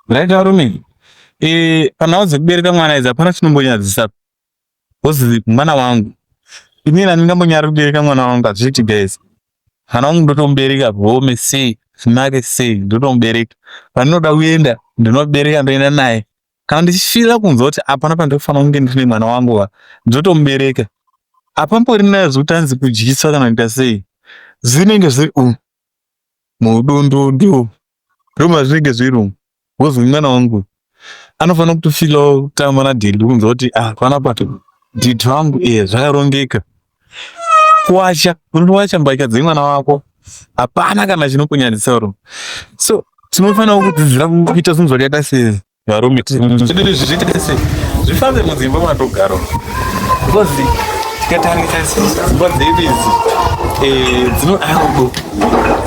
Right arume. Kana wazi kubereka mwana idzi hapana chinombonyadzisa. Kozi mwana wangu. Inini handingambonyari kubereka mwana wangu azviti guys. Mwana wangu ndotomubereka home sei, zvinake sei, ndotomubereka. Pandinoda kuenda, ndinobereka ndoenda naye. Kana ndichifira kunzwa kuti hapana pandinofanira kunge ndine mwana wangu ndotomubereka. Hapamborina zvokutanzi kudyiswa kana kuita sei. Zvinenge zviri mudundundu. Roma zvinenge zviri wozi mwana wangu anofanira kutofirawo kutamba nadhedhi kunzwa kuti pana pato dhedhi wangu zvakarongeka. Kuwacha unowacha mbatya dzemwana wako hapana kana chinokunyadzisa ro. So tinofanira kudzidzira kuita zvinhu zvakaita sevarume zviite sei zvifambe mudzimba matogara. Because tikatarisa dzimba dzedu idzi dzinodo.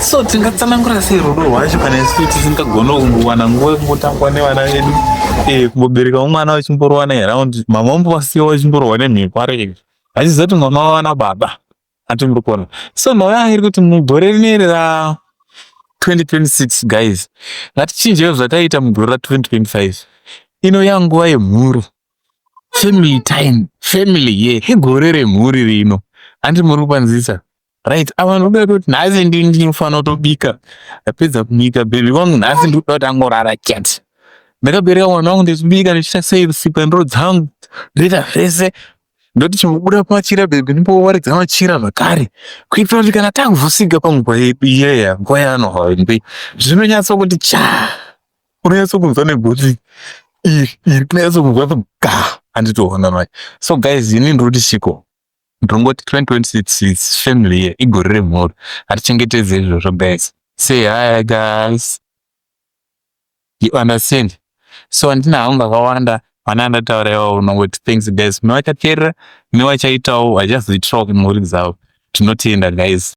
So tingatsanangura sei rudo rwacho kana isu tisingagona kumbowana nguva yekumbotangwa nevana vedu, kumbobereka mwana wachimborowa naye raundi, mama umbovasiya wachimborowa nemhiko arege achiziva kuti mama wawana baba atimbokona. So mauya iri kuti mugore rineri ra 2026 guys, ngatichinjewo zvataita mugore ra 2025. Inouya nguva yemhuru, family time, family igore remhuri rino. Handi muri kupanzisa right? Ava ndoda kuti nhasi ndinofanira kutobika, apedza kubika bhebi wangu nhasi ndoda kuti angorara cat. Ndakabereka mwana wangu ndechibika ndichiita sei usiku ndiro dzangu ndoita zvese ndoti chimbobuda pamachira bhebi ndimbowaridza machira zvakare kuitira kuti kana tanguvhusika panguva yedu iyeya nguva yaanohwambi zvinonyatsa kuti unonyatsa kunzwa negotsi iri kunonyatsa kunzwa handitoona mai. So guys, ini ndinoti chiko ndongoti 2026 is family year, igore remhuri. Hatichengetedze izvozvo guys. Say hi guys. You understand? So handina hangu akawanda vana andataura iwawo unongoti thanks guys. Mune vachateerera, mune vachaitawo vachazoitirawo mhuri dzavo. Tinotenda guys.